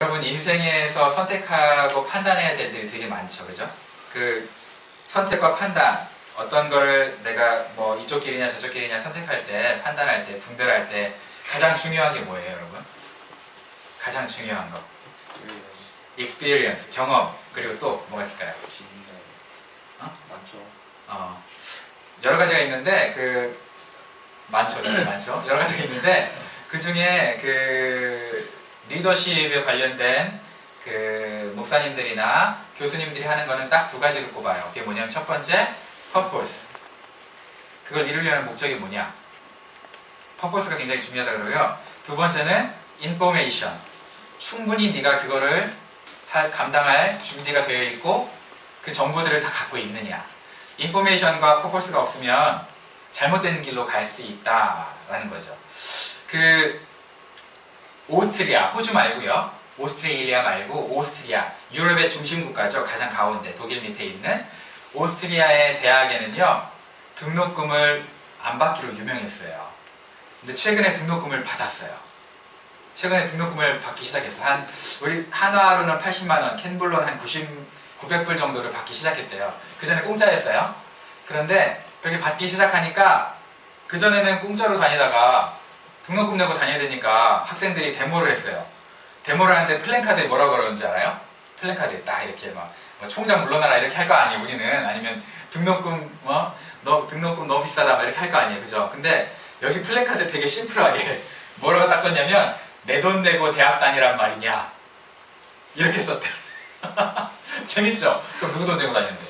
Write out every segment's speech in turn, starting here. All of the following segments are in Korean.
여러분 인생에서 선택하고 판단해야 될 일이 되게 많죠, 그죠? 그 선택과 판단, 어떤 거를 내가 뭐 이쪽 길이냐 저쪽 길이냐 선택할 때, 판단할 때, 분별할 때 가장 중요한 게 뭐예요, 여러분? 가장 중요한 거. experience, 경험. 그리고 또 뭐가 있을까요? 맞죠. 여러 가지가 있는데 많죠, 진짜 많죠. 여러 가지가 있는데 그 중에 리더십에 관련된 목사님들이나 교수님들이 하는 거는 딱 두 가지를 꼽아요. 그게 뭐냐면 첫 번째, purpose. 그걸 이루려는 목적이 뭐냐? purpose가 굉장히 중요하다 그러고요. 두 번째는 information. 충분히 네가 그거를 감당할 준비가 되어 있고 그 정보들을 다 갖고 있느냐. information과 purpose가 없으면 잘못된 길로 갈 수 있다라는 거죠. 오스트리아, 호주 말고요. 오스트레일리아 말고 오스트리아, 유럽의 중심 국가죠. 가장 가운데 독일 밑에 있는 오스트리아의 대학에는요, 등록금을 안 받기로 유명했어요. 근데 최근에 등록금을 받았어요. 최근에 등록금을 받기 시작했어요. 우리 한화로는 80만원, 캔블론 한 900불 정도를 받기 시작했대요. 그 전에 공짜였어요. 그런데 그렇게 받기 시작하니까 그전에는 공짜로 다니다가 등록금 내고 다녀야 되니까 학생들이 데모를 했어요. 데모를 하는데 플랜카드에 뭐라고 그러는지 알아요? 플랜카드에 딱 이렇게 뭐 총장 물러나라 이렇게 할 거 아니에요, 우리는. 아니면 등록금 등록금 너무 비싸다 막 이렇게 할 거 아니에요, 그죠? 근데 여기 플랜카드 되게 심플하게 뭐라고 딱 썼냐면 내 돈 내고 대학 다니란 말이냐 이렇게 썼대. 재밌죠? 그럼 누구 돈 내고 다니는데?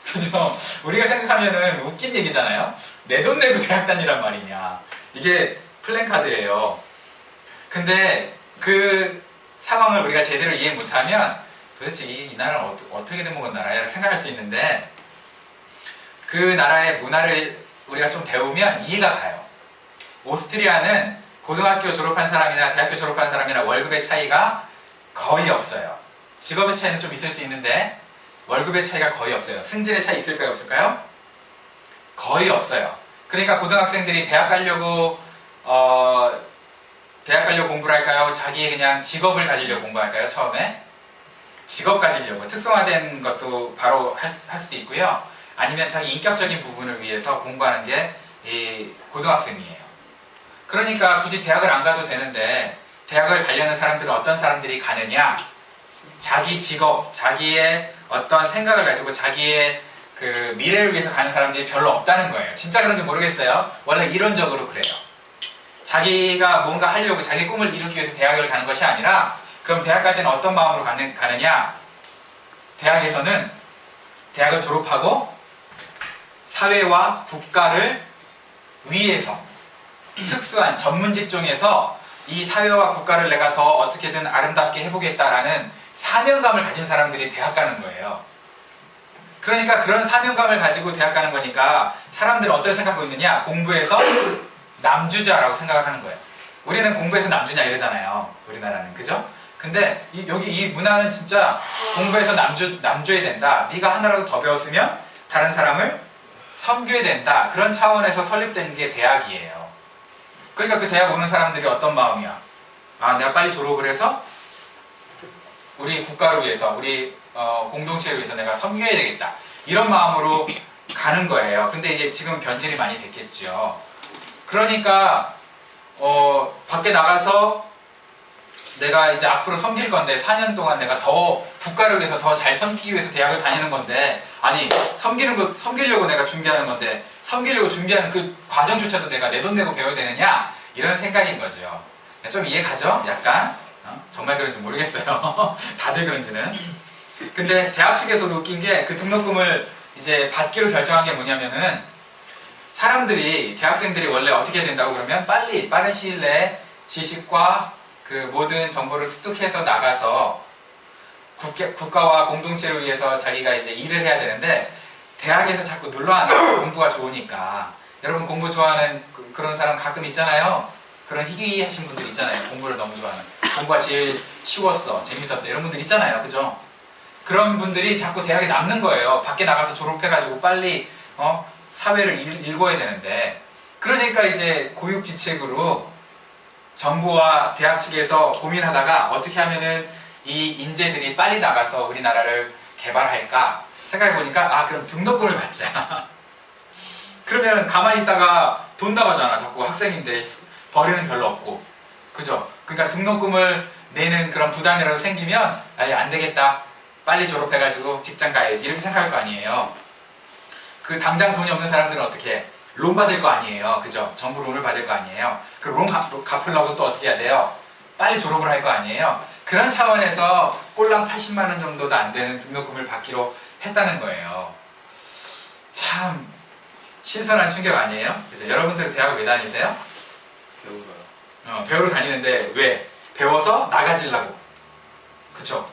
그죠? 우리가 생각하면은 웃긴 얘기잖아요. 내 돈 내고 대학 다니란 말이냐. 이게 플랜카드예요. 근데 그 상황을 우리가 제대로 이해 못하면 도대체 이 나라는 어떻게 된 먹은 나라야 생각할 수 있는데, 그 나라의 문화를 우리가 좀 배우면 이해가 가요. 오스트리아는 고등학교 졸업한 사람이나 대학교 졸업한 사람이나 월급의 차이가 거의 없어요. 직업의 차이는 좀 있을 수 있는데 월급의 차이가 거의 없어요. 승진의 차이 있을까요, 없을까요? 거의 없어요. 그러니까 고등학생들이 대학 가려고 공부를 할까요? 자기의 그냥 직업을 가지려고 공부할까요? 처음에? 직업 가지려고. 특성화된 것도 바로 할 수도 있고요. 아니면 자기 인격적인 부분을 위해서 공부하는 게 이 고등학생이에요. 그러니까 굳이 대학을 안 가도 되는데 대학을 가려는 사람들은 어떤 사람들이 가느냐? 자기 직업, 자기의 어떤 생각을 가지고 자기의 그 미래를 위해서 가는 사람들이 별로 없다는 거예요. 진짜 그런지 모르겠어요. 원래 이론적으로 그래요. 자기가 뭔가 하려고 자기 꿈을 이루기 위해서 대학을 가는 것이 아니라, 그럼 대학 갈 때는 어떤 마음으로 가느냐? 대학에서는 대학을 졸업하고 사회와 국가를 위해서 특수한 전문 직종에서 이 사회와 국가를 내가 더 어떻게든 아름답게 해보겠다라는 사명감을 가진 사람들이 대학 가는 거예요. 그러니까 그런 사명감을 가지고 대학 가는 거니까 사람들은 어떻게 생각하고 있느냐? 공부해서 남주자라고 생각을 하는 거예요. 우리는 공부해서 남주냐 이러잖아요, 우리나라는. 그죠? 근데 여기 이 문화는 진짜 공부해서 남줘야 된다. 네가 하나라도 더 배웠으면 다른 사람을 섬겨야 된다. 그런 차원에서 설립된 게 대학이에요. 그러니까 그 대학 오는 사람들이 어떤 마음이야? 내가 빨리 졸업을 해서 우리 국가를 위해서, 우리 공동체를 위해서 내가 섬겨야 되겠다. 이런 마음으로 가는 거예요. 근데 이게 지금 변질이 많이 됐겠죠. 그러니까 밖에 나가서 내가 이제 앞으로 섬길 건데 4년 동안 내가 더 국가를 위해서 더 잘 섬기기 위해서 대학을 다니는 건데, 아니 섬기려고 내가 준비하는 건데 섬기려고 준비하는 그 과정조차도 내가 내 돈 내고 배워야 되느냐, 이런 생각인 거죠. 좀 이해 가죠? 약간 정말 그런지 모르겠어요. 다들 그런지는. 근데 대학 측에서도 웃긴 게 그 등록금을 이제 받기로 결정한 게 뭐냐면은, 사람들이, 대학생들이 원래 어떻게 해야 된다고 그러면 빠른 시일 내에 지식과 그 모든 정보를 습득해서 나가서 국가와 공동체를 위해서 자기가 이제 일을 해야 되는데, 대학에서 자꾸 눌러앉고 공부가 좋으니까. 여러분 공부 좋아하는 그런 사람 가끔 있잖아요. 그런 희귀하신 분들 있잖아요. 공부를 너무 좋아하는. 공부가 제일 쉬웠어, 재밌었어, 이런 분들 있잖아요. 그죠? 그런 분들이 자꾸 대학에 남는 거예요. 밖에 나가서 졸업해가지고 빨리 사회를 읽어야 되는데. 그러니까 이제 고육지책으로 정부와 대학 측에서 고민하다가 어떻게 하면은 이 인재들이 빨리 나가서 우리나라를 개발할까 생각해보니까 아 그럼 등록금을 받자. 그러면 가만히 있다가 돈 나가잖아. 자꾸 학생인데 벌이는 별로 없고 그죠? 그러니까 등록금을 내는 그런 부담이라도 생기면 아예 안 되겠다. 빨리 졸업해가지고 직장 가야지 이렇게 생각할 거 아니에요. 그 당장 돈이 없는 사람들은 어떻게 해? 론 받을 거 아니에요. 그죠? 정부 론을 받을 거 아니에요. 그 론 갚으려고 또 어떻게 해야 돼요? 빨리 졸업을 할 거 아니에요. 그런 차원에서 꼴랑 80만 원 정도도 안 되는 등록금을 받기로 했다는 거예요. 참 신선한 충격 아니에요? 그죠? 여러분들은 대학을 왜 다니세요? 배우러요. 배우러 다니는데 왜? 배워서 나가지려고. 그쵸?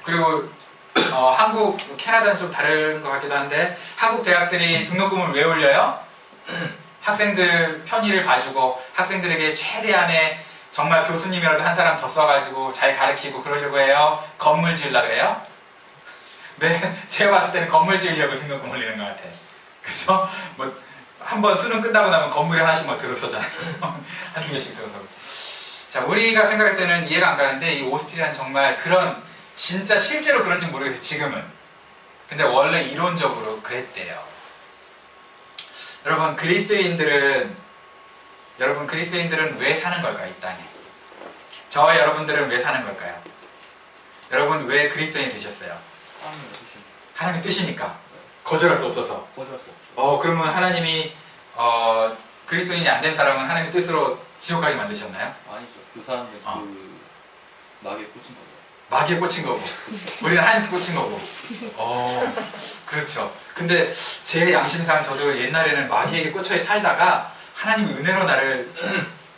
그리고 한국, 캐나다는 좀 다른 것 같기도 한데 한국 대학들이 등록금을 왜 올려요? 학생들 편의를 봐주고 학생들에게 최대한의 정말 교수님이라도 한 사람 더 써가지고 잘 가르치고 그러려고 해요? 건물 지으려고 그래요? 네, 제가 봤을 때는 건물 지으려고 등록금 올리는 것 같아. 그죠? 뭐 한번 수능 끝나고 나면 건물에 하나씩 막 들어서잖아요. 한두 개씩 들어서. 자, 우리가 생각할 때는 이해가 안 가는데 이 오스트리아는 정말 그런 진짜 실제로 그런지 모르겠어요. 지금은. 근데 원래 이론적으로 그랬대요. 여러분 그리스도인들은 왜 사는 걸까요? 이 땅에. 저와 여러분들은 왜 사는 걸까요? 여러분 왜 그리스도인이 되셨어요? 하나님의 뜻이니까. 거절할 수 없어서. 거절할 수 없죠. 그러면 하나님이 그리스도인이 안 된 사람은 하나님의 뜻으로 지옥 가게 만드셨나요? 아니죠. 그 사람들 그 낙에 꽂힌 거예요. 마귀에 꽂힌 거고 우리는 하나님께 꽂힌 거고 그렇죠. 근데 제 양심상 저도 옛날에는 마귀에게 꽂혀 살다가 하나님의 은혜로 나를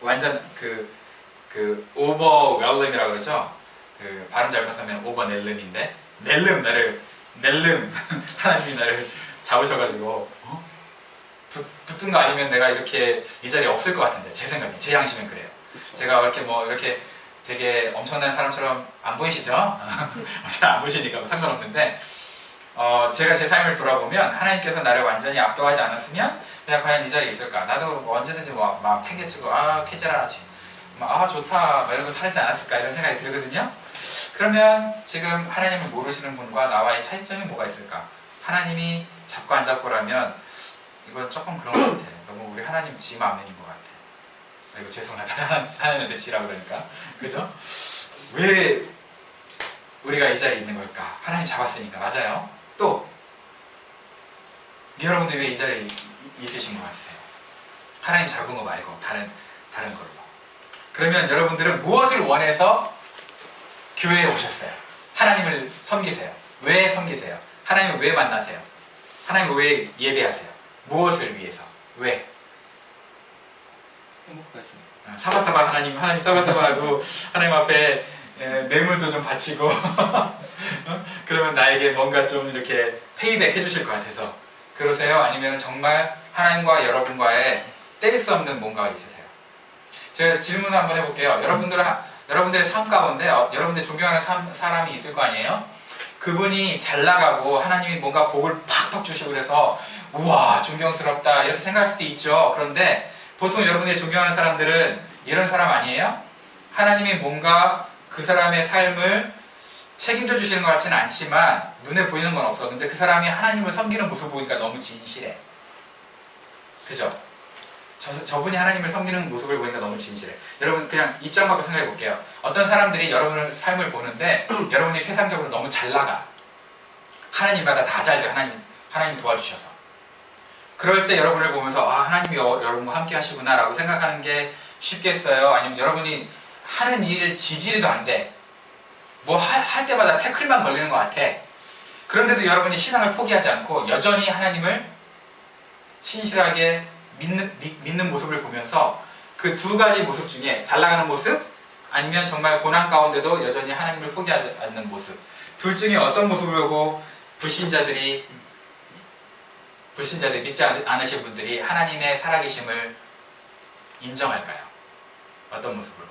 완전 그 오버웰름이라고 그러죠. 그 발음 잘못하면 오버넬름인데 넬름 하나님이 나를 잡으셔가지고 붙은 거 아니면 내가 이렇게 이 자리에 없을 것 같은데 제 생각에 제 양심은 그래요. 그쵸. 제가 이렇게 되게 엄청난 사람처럼 안 보이시죠? 안 보시니까 뭐 상관없는데 제가 제 삶을 돌아보면 하나님께서 나를 완전히 압도하지 않았으면 그냥 과연 이 자리에 있을까? 나도 뭐 언제든지 막 팽개치고 캐제라 좋다 막 이런 거 살지 않았을까 이런 생각이 들거든요. 그러면 지금 하나님을 모르시는 분과 나와의 차이점이 뭐가 있을까? 하나님이 잡고 안 잡고라면 이건 조금 그런 것 같아. 너무 우리 하나님 지 마음인 것 같아. 아이고 죄송하다. 하나님한테 지라고 그러니까. 그죠? 왜 우리가 이 자리에 있는 걸까? 하나님 잡았으니까. 맞아요. 또 여러분들 왜 이 자리에 있으신 것 같으세요? 하나님 잡은 거 말고 다른 걸로. 그러면 여러분들은 무엇을 원해서 교회에 오셨어요? 하나님을 섬기세요. 왜 섬기세요? 하나님을 왜 만나세요? 하나님을 왜 예배하세요? 무엇을 위해서? 왜? 행복하십니다. 사바사바 하나님 사바사바 하고 하나님 앞에 뇌물도 좀 바치고 그러면 나에게 뭔가 좀 이렇게 페이백 해주실 것 같아서 그러세요? 아니면 정말 하나님과 여러분과의 때릴 수 없는 뭔가가 있으세요? 제가 질문 한번 해볼게요. 여러분들의 삶 가운데 여러분들 존경하는 사람이 있을 거 아니에요? 그분이 잘 나가고 하나님이 뭔가 복을 팍팍 주시고 그래서 우와 존경스럽다 이렇게 생각할 수도 있죠. 그런데 보통 여러분들이 존경하는 사람들은 이런 사람 아니에요? 하나님이 뭔가 그 사람의 삶을 책임져 주시는 것 같지는 않지만 눈에 보이는 건 없어. 근데 그 사람이 하나님을 섬기는 모습을 보니까 너무 진실해. 그죠? 저분이 하나님을 섬기는 모습을 보니까 너무 진실해. 여러분 그냥 입장 바꿔 생각해 볼게요. 어떤 사람들이 여러분의 삶을 보는데 여러분이 세상적으로 너무 잘 나가. 하나님마다 다 잘 돼. 하나님 도와주셔서. 그럴 때 여러분을 보면서 하나님이 여러분과 함께 하시구나 라고 생각하는 게 쉽겠어요? 아니면 여러분이 하는 일 지지리도 안 돼. 뭐 할 때마다 태클만 걸리는 것 같아. 그런데도 여러분이 신앙을 포기하지 않고 여전히 하나님을 신실하게 믿는 모습을 보면서 그 두 가지 모습 중에 잘 나가는 모습 아니면 정말 고난 가운데도 여전히 하나님을 포기하지 않는 모습 둘 중에 어떤 모습을 보고 불신자들이 믿지 않으신 분들이 하나님의 살아계심을 인정할까요? 어떤 모습으로?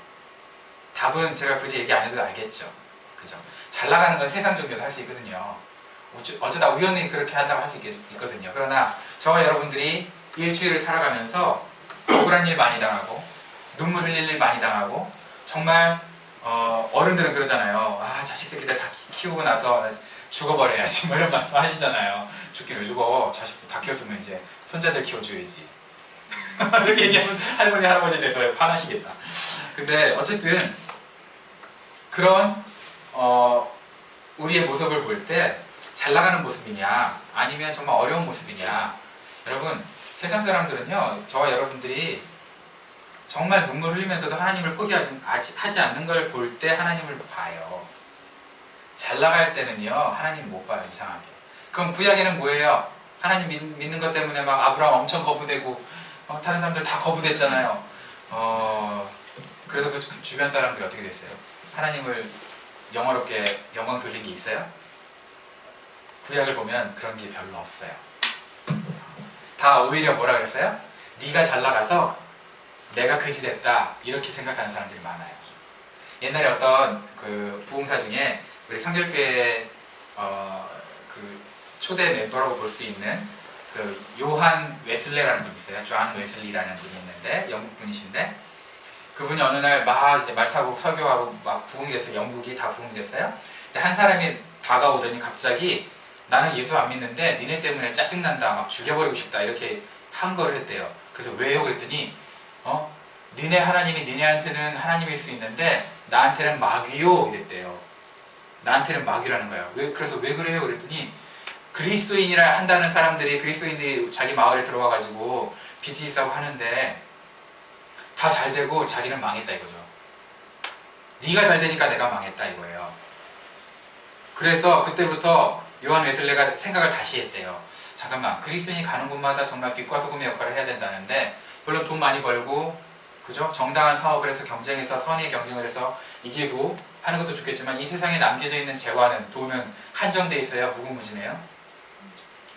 답은 제가 굳이 얘기 안 해도 알겠죠. 그죠? 잘 나가는 건 세상 종교도 할 수 있거든요. 어쩌다 우연히 그렇게 한다고 할 수 있거든요. 그러나 저와 여러분들이 일주일을 살아가면서 억울한 일 많이 당하고 눈물 흘릴 일 많이 당하고 정말 어른들은 그러잖아요. 아, 자식 새끼들 다 키우고 나서 죽어버려야지 뭐 이런 말씀 하시잖아요. 죽긴 왜 죽어? 자식 다 키웠으면 이제 손자들 키워줘야지. 이렇게 얘기하면 할머니 할아버지에 대해서 화나시겠다. 근데 어쨌든 그런 우리의 모습을 볼 때 잘 나가는 모습이냐 아니면 정말 어려운 모습이냐, 여러분 세상 사람들은요, 저와 여러분들이 정말 눈물 흘리면서도 하나님을 포기하지 않는 걸 볼 때 하나님을 봐요. 잘 나갈 때는요 하나님 못 봐요, 이상하게. 그럼 구약에는 뭐예요? 하나님 믿는 것 때문에 막 아브라함 엄청 거부되고 다른 사람들 다 거부됐잖아요. 그래서 그 주변 사람들이 어떻게 됐어요? 하나님을 영어롭게 영광 돌린 게 있어요? 구약을 보면 그런 게 별로 없어요. 다 오히려 뭐라 그랬어요? 네가 잘 나가서 내가 그지 됐다 이렇게 생각하는 사람들이 많아요. 옛날에 어떤 그 부흥사 중에 우리 성결교회 그 초대 멤버라고 볼 수도 있는 그 요한 웨슬레라는 분이 있어요. 존 웨슬리라는 분이 있는데 영국 분이신데, 그분이 어느 날 막 이제 말 타고 설교하고 막 부흥이 됐어요. 영국이 다 부흥됐어요. 근데 한 사람이 다가오더니 갑자기 나는 예수 안 믿는데 니네 때문에 짜증난다, 막 죽여버리고 싶다 이렇게 한 걸 했대요. 그래서 왜요? 그랬더니 니네 하나님이 니네한테는 하나님일 수 있는데 나한테는 마귀요 이랬대요. 나한테는 마귀라는 거예요. 그래서 왜 그래요? 그랬더니 그리스도인이라 한다는 사람들이, 그리스도인들이 자기 마을에 들어와가지고 비즈니스하고 하는데 다 잘 되고 자기는 망했다 이거죠. 네가 잘 되니까 내가 망했다 이거예요. 그래서 그때부터 요한 웨슬레가 생각을 다시 했대요. 잠깐만, 그리스도인이 가는 곳마다 정말 빛과 소금의 역할을 해야 된다는데, 물론 돈 많이 벌고 그죠? 정당한 사업을 해서 경쟁해서 선의 경쟁을 해서 이기고 하는 것도 좋겠지만 이 세상에 남겨져 있는 재화는, 돈은 한정돼 있어야 무궁무진해요.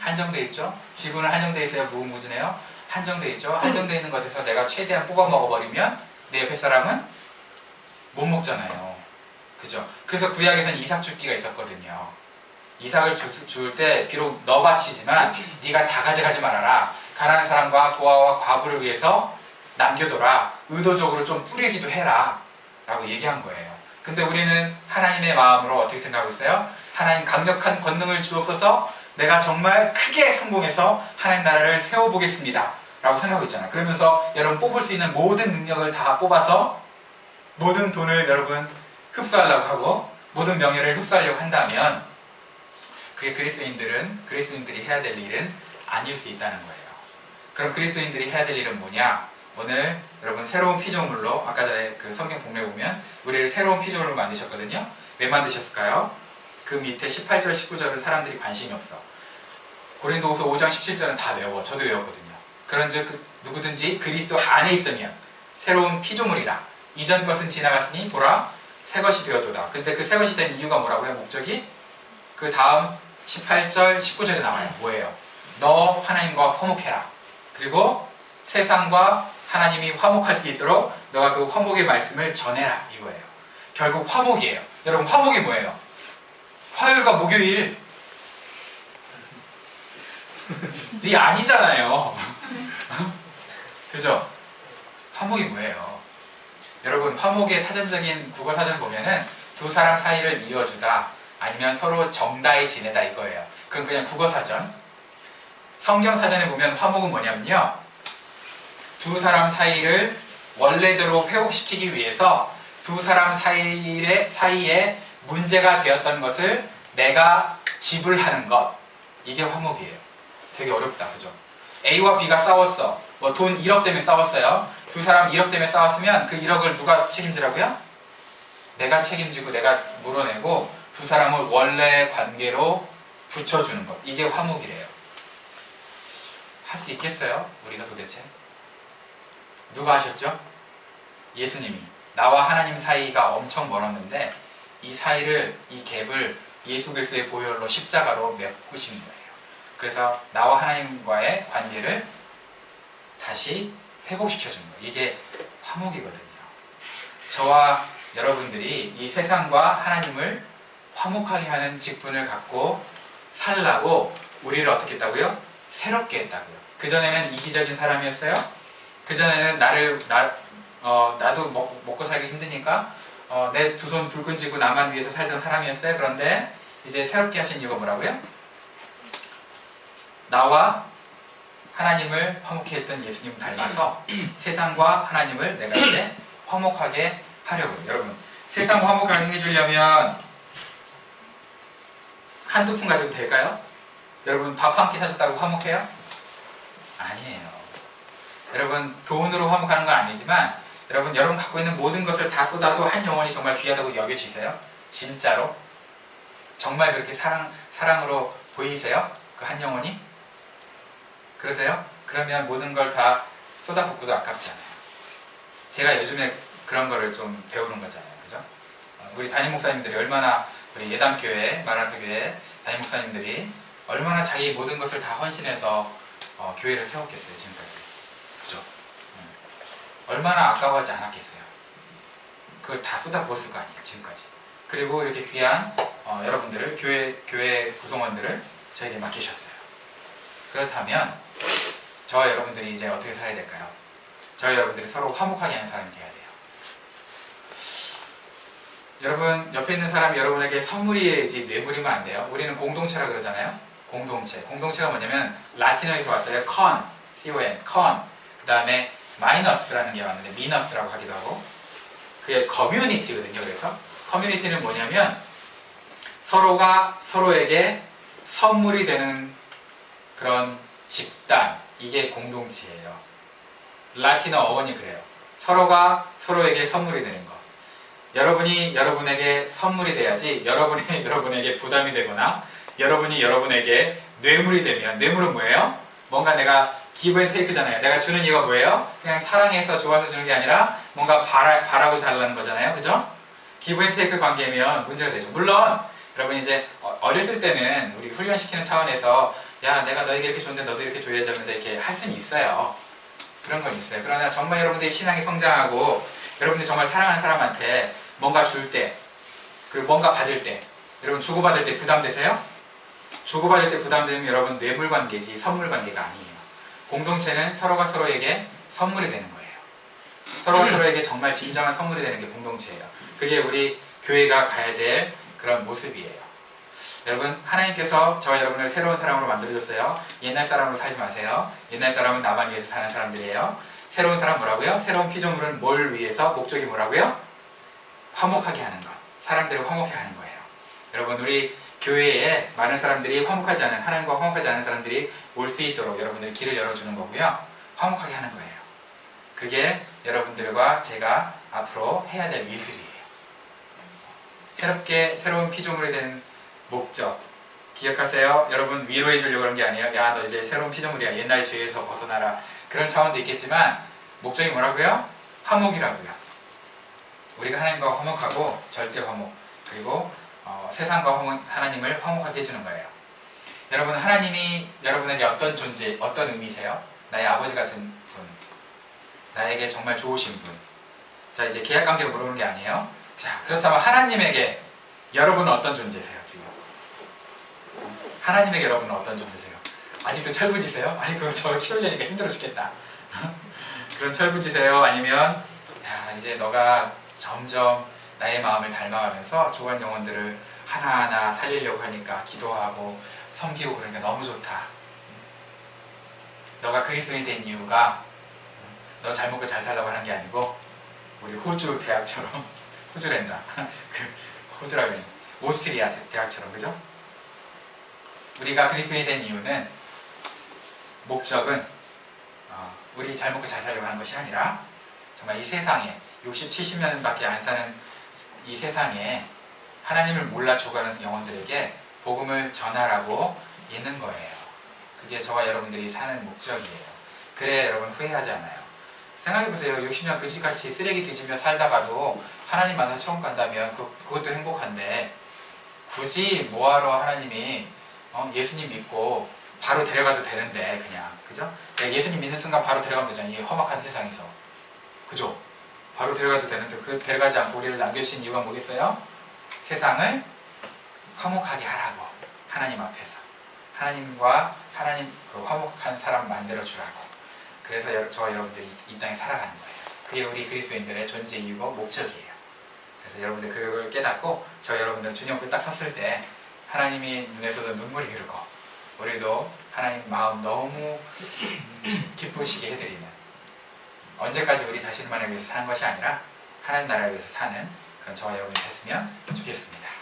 한정돼 있죠? 지구는 한정돼 있어야 무궁무진해요. 한정돼 있죠? 한정돼 있는 것에서 내가 최대한 뽑아 먹어버리면 내 옆에 사람은 못 먹잖아요. 그죠? 그래서 구약에서는 이삭 줍기가 있었거든요. 이삭을 줄 때 비록 너 바치지만 네가 다 가져가지 말아라. 가난한 사람과 고아와 과부를 위해서 남겨둬라. 의도적으로 좀 뿌리기도 해라 라고 얘기한 거예요. 근데 우리는 하나님의 마음으로 어떻게 생각하고 있어요? 하나님 강력한 권능을 주옵소서, 내가 정말 크게 성공해서 하나님 나라를 세워보겠습니다 라고 생각하고 있잖아요. 그러면서 여러분 뽑을 수 있는 모든 능력을 다 뽑아서 모든 돈을 여러분 흡수하려고 하고 모든 명예를 흡수하려고 한다면 그게 그리스도인들이 해야 될 일은 아닐 수 있다는 거예요. 그럼 그리스도인들이 해야 될 일은 뭐냐? 오늘 여러분 새로운 피조물로, 아까 전에 그 성경 본문에 보면 우리를 새로운 피조물로 만드셨거든요. 왜 만드셨을까요? 그 밑에 18절 19절은 사람들이 관심이 없어. 고린도후서 5장 17절은 다 외워. 저도 외웠거든요. 그런즉 누구든지 그리스도 안에 있으면 새로운 피조물이라. 이전 것은 지나갔으니 보라 새 것이 되었도다. 근데 그 새 것이 된 이유가 뭐라고요? 목적이? 그 다음 18절 19절에 나와요. 뭐예요? 너 하나님과 화목해라. 그리고 세상과 하나님이 화목할 수 있도록 너가 그 화목의 말씀을 전해라 이거예요. 결국 화목이에요. 여러분 화목이 뭐예요? 화요일과 목요일 이 아니잖아요. 그죠? 화목이 뭐예요? 여러분 화목의 사전적인 국어사전 보면은 두 사람 사이를 이어주다, 아니면 서로 정다히 지내다 이거예요. 그건 그냥 국어사전. 성경사전에 보면 화목은 뭐냐면요, 두 사람 사이를 원래대로 회복시키기 위해서 두 사람 사이에 문제가 되었던 것을 내가 지불하는 것, 이게 화목이에요. 되게 어렵다, 그죠? A와 B가 싸웠어. 뭐 돈 1억 때문에 싸웠어요. 두 사람 1억 때문에 싸웠으면 그 1억을 누가 책임지라고요? 내가 책임지고 내가 물어내고 두 사람을 원래 관계로 붙여주는 것, 이게 화목이래요. 할 수 있겠어요? 우리가 도대체? 누가 하셨죠? 예수님이. 나와 하나님 사이가 엄청 멀었는데 이 사이를, 이 갭을 예수 그리스도의 보혈로 십자가로 메꾸신 거예요. 그래서 나와 하나님과의 관계를 다시 회복시켜준 거예요. 이게 화목이거든요. 저와 여러분들이 이 세상과 하나님을 화목하게 하는 직분을 갖고 살라고 우리를 어떻게 했다고요? 새롭게 했다고요. 그전에는 이기적인 사람이었어요. 그전에는 나도 먹고 살기 힘드니까 내 두 손 불끈 쥐고 나만 위해서 살던 사람이었어요. 그런데 이제 새롭게 하신 이유가 뭐라고요? 나와 하나님을 화목케 했던 예수님 닮아서 세상과 하나님을 내가 이제 화목하게 하려고. 여러분, 세상 화목하게 해주려면 한두 푼 가지고 될까요? 여러분, 밥 한 끼 사줬다고 화목해요? 아니에요. 여러분, 돈으로 화목하는 건 아니지만 여러분 갖고 있는 모든 것을 다 쏟아도 한 영혼이 정말 귀하다고 여겨지세요? 진짜로? 정말 그렇게 사랑으로 보이세요? 그 한 영혼이? 그러세요? 그러면 모든 걸 다 쏟아붓고도 아깝지 않아요. 제가 요즘에 그런 거를 좀 배우는 거잖아요. 그죠? 우리 담임 목사님들이 얼마나, 우리 예담교회, 마라나타교회 담임 목사님들이 얼마나 자기 모든 것을 다 헌신해서 교회를 세웠겠어요, 지금까지. 그죠? 얼마나 아까워하지 않았겠어요. 그걸 다 쏟아부었을 거 아니에요, 지금까지. 그리고 이렇게 귀한 여러분들을, 교회 구성원들을 저에게 맡기셨어요. 그렇다면 저와 여러분들이 이제 어떻게 살아야 될까요? 저와 여러분들이 서로 화목하게 하는 사람이 돼야 돼요. 여러분, 옆에 있는 사람이 여러분에게 선물이지 뇌물이면 안 돼요. 우리는 공동체라 그러잖아요. 공동체가 뭐냐면 라틴어에서 왔어요. con, con. 그 다음에 마이너스라는 게 왔는데 미너스라고 하기도 하고, 그게 커뮤니티거든요. 그래서 커뮤니티는 뭐냐면 서로가 서로에게 선물이 되는 그런 집단, 이게 공동체예요. 라틴어 어원이 그래요. 서로가 서로에게 선물이 되는 거. 여러분이 여러분에게 선물이 돼야지 여러분이 여러분에게 부담이 되거나 여러분이 여러분에게 뇌물이 되면, 뇌물은 뭐예요? 뭔가 내가 기브 앤 테이크잖아요. 내가 주는 이유가 뭐예요? 그냥 사랑해서 좋아서 주는 게 아니라 뭔가 바라고 달라는 거잖아요. 그죠? 기브 앤 테이크 관계면 문제가 되죠. 물론 여러분 이제 어렸을 때는 우리 훈련시키는 차원에서 야, 내가 너에게 이렇게 줬는데 너도 이렇게 줘야지 하면서 이렇게 할 수는 있어요. 그런 건 있어요. 그러나 정말 여러분들이 신앙이 성장하고 여러분들이 정말 사랑하는 사람한테 뭔가 줄 때, 그리고 뭔가 받을 때, 여러분 주고받을 때 부담되세요? 주고받을 때 부담되면 여러분 뇌물 관계지 선물 관계가 아니에요. 공동체는 서로가 서로에게 선물이 되는 거예요. 서로가 서로에게 정말 진정한 선물이 되는 게 공동체예요. 그게 우리 교회가 가야 될 그런 모습이에요. 여러분, 하나님께서 저와 여러분을 새로운 사람으로 만들어줬어요. 옛날 사람으로 살지 마세요. 옛날 사람은 나만 위해서 사는 사람들이에요. 새로운 사람 뭐라고요? 새로운 피조물은 뭘 위해서? 목적이 뭐라고요? 화목하게 하는 것. 사람들을 화목하게 하는 거예요. 여러분, 우리 교회에 많은 사람들이 화목하지 않은, 하나님과 화목하지 않은 사람들이 올 수 있도록 여러분들 길을 열어주는 거고요. 화목하게 하는 거예요. 그게 여러분들과 제가 앞으로 해야 될 일들이에요. 새로운 피조물이 된 목적 기억하세요. 여러분 위로해 주려고 그런 게 아니에요. 야, 너 이제 새로운 피조물이야. 옛날 죄에서 벗어나라. 그런 차원도 있겠지만 목적이 뭐라고요? 화목이라고요. 우리가 하나님과 화목하고 절대 화목, 그리고 세상과 하나님을 화목하게 해주는 거예요. 여러분, 하나님이 여러분에게 어떤 존재, 어떤 의미세요? 나의 아버지 같은 분, 나에게 정말 좋으신 분. 자, 이제 계약관계를 물어보는 게 아니에요. 자, 그렇다면 하나님에게 여러분은 어떤 존재세요? 지금 하나님에게 여러분은 어떤 존재세요? 아직도 철부지세요? 아이고, 저 키우려니까 힘들어 죽겠다. 그런 철부지세요? 아니면 야, 이제 너가 점점 나의 마음을 닮아가면서 죽은 영혼들을 하나하나 살리려고 하니까 기도하고 섬기고 그러니까 너무 좋다. 너가 그리스도인이 된 이유가 너 잘 먹고 잘 살라고 하는 게 아니고 우리 호주 대학처럼 호주랜다. 그 호주라고 했는데 오스트리아 대학처럼, 그죠? 우리가 그리스도인이 된 이유는, 목적은 우리 잘 먹고 잘 살려고 하는 것이 아니라 정말 이 세상에 60, 70년밖에 안 사는 이 세상에 하나님을 몰라 죽어가는 영혼들에게 복음을 전하라고 있는 거예요. 그게 저와 여러분들이 사는 목적이에요. 그래 여러분 후회하지 않아요. 생각해보세요. 60년 그지같이 쓰레기 뒤지며 살다가도 하나님 만나서 천국 간다면 그것도 행복한데 굳이 뭐하러 하나님이 예수님 믿고 바로 데려가도 되는데, 그냥, 그죠? 예수님 믿는 순간 바로 데려가면 되잖아요. 이 험악한 세상에서. 그죠? 바로 데려가도 되는데 그 데려가지 않고 우리를 남겨주신 이유가 뭐겠어요? 세상을 화목하게 하라고. 하나님 앞에서 하나님과 하나님 그 화목한 사람 만들어 주라고. 그래서 저와 여러분들이 이 땅에 살아가는 거예요. 그게 우리 그리스도인들의 존재 이유고 목적이에요. 그래서 여러분들 그걸 깨닫고 저 여러분들 주님 앞에 딱 섰을 때 하나님이 눈에서도 눈물이 흐르고 우리도 하나님 마음 너무 기쁘시게 해드리는, 언제까지 우리 자신만을 위해서 사는 것이 아니라 하나님 나라를 위해서 사는 그런 저와 여러분이 됐으면 좋겠습니다.